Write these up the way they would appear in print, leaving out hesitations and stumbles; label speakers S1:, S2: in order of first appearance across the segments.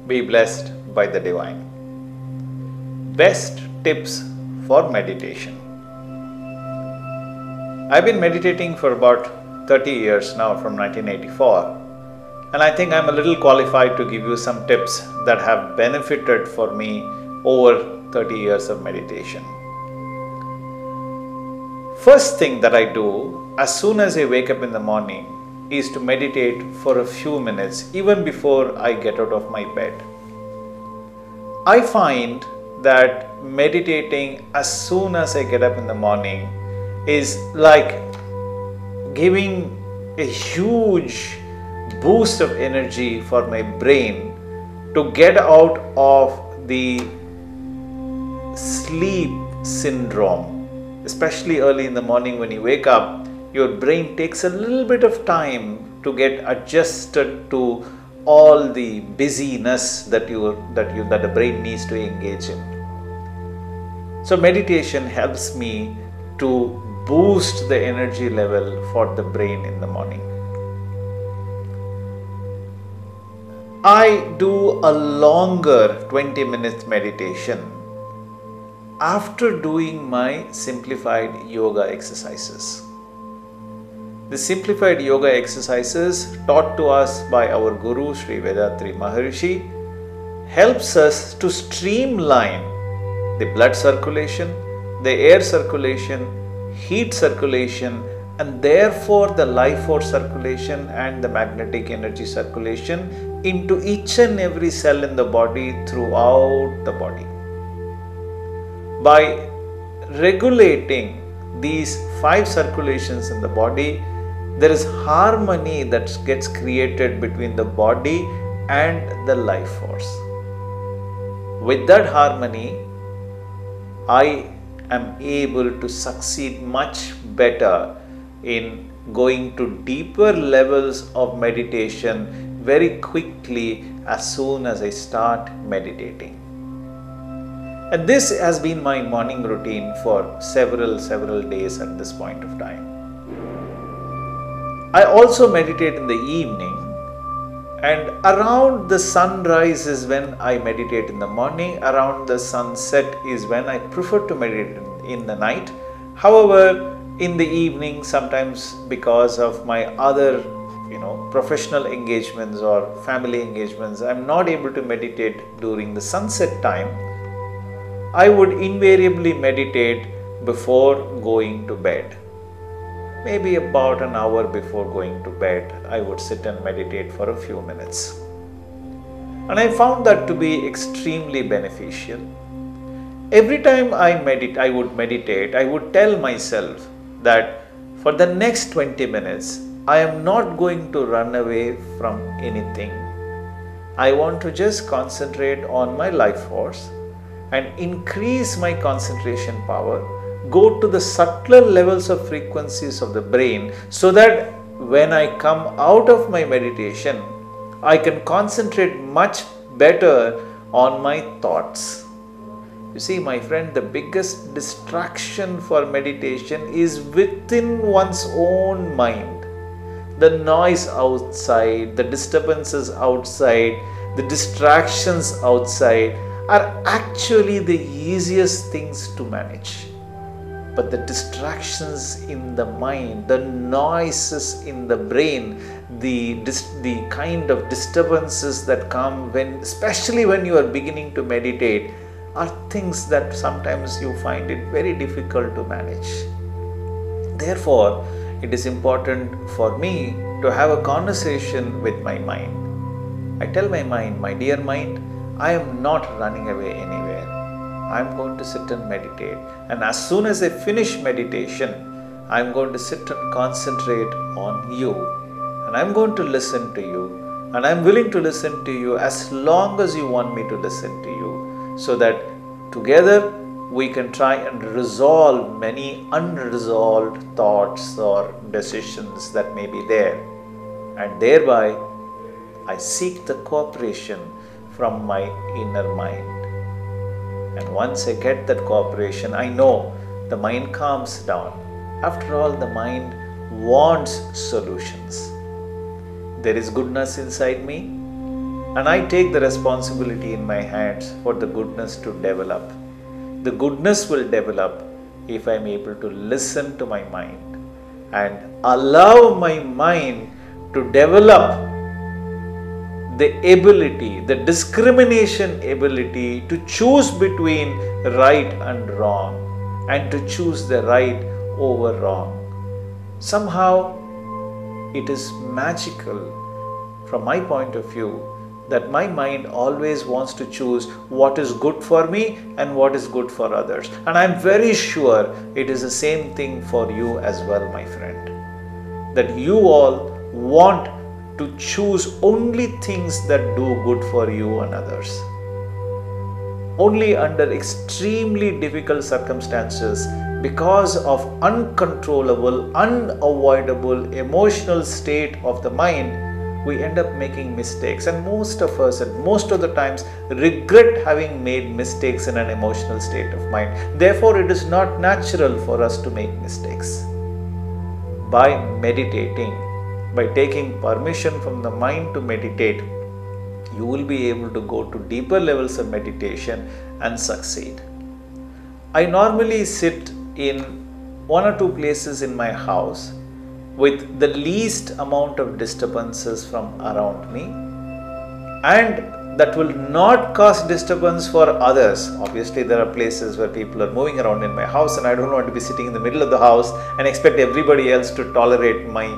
S1: Be blessed by the divine. Best tips for meditation. I've been meditating for about 30 years now, from 1984, and I think I'm a little qualified to give you some tips that have benefited for me over 30 years of meditation. First thing that I do as soon as I wake up in the morning is to meditate for a few minutes, even before I get out of my bed. I find that meditating as soon as I get up in the morning is like giving a huge boost of energy for my brain to get out of the sleep syndrome. Especially early in the morning when you wake up, your brain takes a little bit of time to get adjusted to all the busyness that the brain needs to engage in. So meditation helps me to boost the energy level for the brain in the morning. I do a longer 20 minutes meditation after doing my simplified yoga exercises. The simplified yoga exercises taught to us by our Guru Sri Vethathiri Maharishi helps us to streamline the blood circulation, the air circulation, heat circulation, and therefore the life force circulation and the magnetic energy circulation into each and every cell in the body throughout the body. By regulating these 5 circulations in the body, there is harmony that gets created between the body and the life force. With that harmony, I am able to succeed much better in going to deeper levels of meditation very quickly as soon as I start meditating. And this has been my morning routine for several days at this point of time. I also meditate in the evening, and around the sunrise is when I meditate in the morning. Around the sunset is when I prefer to meditate in the night. However, in the evening, sometimes because of my other professional engagements or family engagements, I'm not able to meditate during the sunset time. I would invariably meditate before going to bed. Maybe about an hour before going to bed, I would sit and meditate for a few minutes. And I found that to be extremely beneficial. Every time I would meditate, I would tell myself that for the next 20 minutes, I am not going to run away from anything. I want to just concentrate on my life force and increase my concentration power, go to the subtler levels of frequencies of the brain, so that when I come out of my meditation, I can concentrate much better on my thoughts. You see, my friend, the biggest distraction for meditation is within one's own mind. The noise outside, the disturbances outside, the distractions outside are actually the easiest things to manage. But the distractions in the mind, the noises in the brain, the kind of disturbances that come especially when you are beginning to meditate, are things that sometimes you find it very difficult to manage. Therefore, it is important for me to have a conversation with my mind. I tell my mind, my dear mind, I am not running away anywhere. I am going to sit and meditate. And as soon as I finish meditation, I am going to sit and concentrate on you. And I am going to listen to you. And I am willing to listen to you as long as you want me to listen to you, so that together we can try and resolve many unresolved thoughts or decisions that may be there. And thereby, I seek the cooperation from my inner mind. And once I get that cooperation, I know the mind calms down. After all, the mind wants solutions. There is goodness inside me. and I take the responsibility in my hands for the goodness to develop. The goodness will develop if I am able to listen to my mind and allow my mind to develop the ability, the discrimination ability to choose between right and wrong, and to choose the right over wrong. Somehow it is magical from my point of view that my mind always wants to choose what is good for me and what is good for others. And I am very sure it is the same thing for you as well, my friend. That you all want to choose only things that do good for you and others. Only under extremely difficult circumstances, because of uncontrollable, unavoidable emotional state of the mind, we end up making mistakes, and most of us at most of the times regret having made mistakes in an emotional state of mind. Therefore, it is not natural for us to make mistakes. By meditating, by taking permission from the mind to meditate, you will be able to go to deeper levels of meditation and succeed. I normally sit in one or two places in my house with the least amount of disturbances from around me, and that will not cause disturbance for others. Obviously, there are places where people are moving around in my house, and I don't want to be sitting in the middle of the house and expect everybody else to tolerate my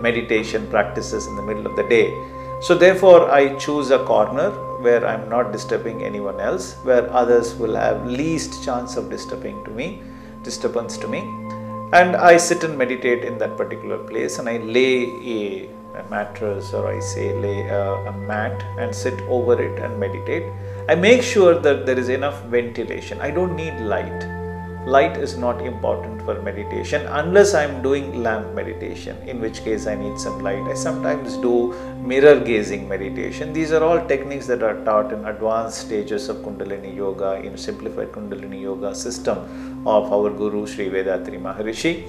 S1: meditation practices in the middle of the day. So therefore, I choose a corner where I'm not disturbing anyone else, where others will have least chance of disturbance to me. And I sit and meditate in that particular place, and I lay a mattress, or I say lay a mat and sit over it and meditate. I make sure that there is enough ventilation. I don't need light. Light is not important for meditation unless I am doing lamp meditation, in which case I need some light. I sometimes do mirror gazing meditation. These are all techniques that are taught in advanced stages of Kundalini Yoga, in simplified Kundalini Yoga system of our Guru Sri Vedatri Maharishi.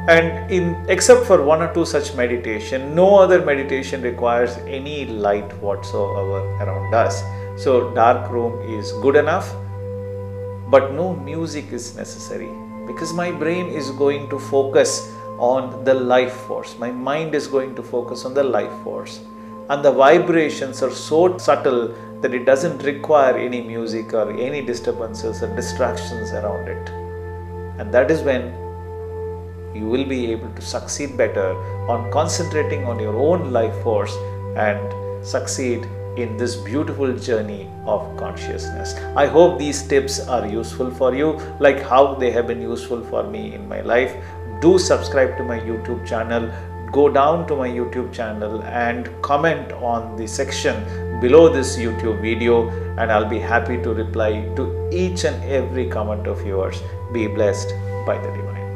S1: And except for one or two such meditation, no other meditation requires any light whatsoever around us. So dark room is good enough, but no music is necessary, because my brain is going to focus on the life force. My mind is going to focus on the life force, and the vibrations are so subtle that it doesn't require any music or any disturbances or distractions around it. And that is when you will be able to succeed better on concentrating on your own life force and succeed in this beautiful journey of consciousness. I hope these tips are useful for you, like how they have been useful for me in my life. Do subscribe to my YouTube channel. Go down to my YouTube channel and comment on the section below this YouTube video, and I'll be happy to reply to each and every comment of yours. Be blessed by the Divine.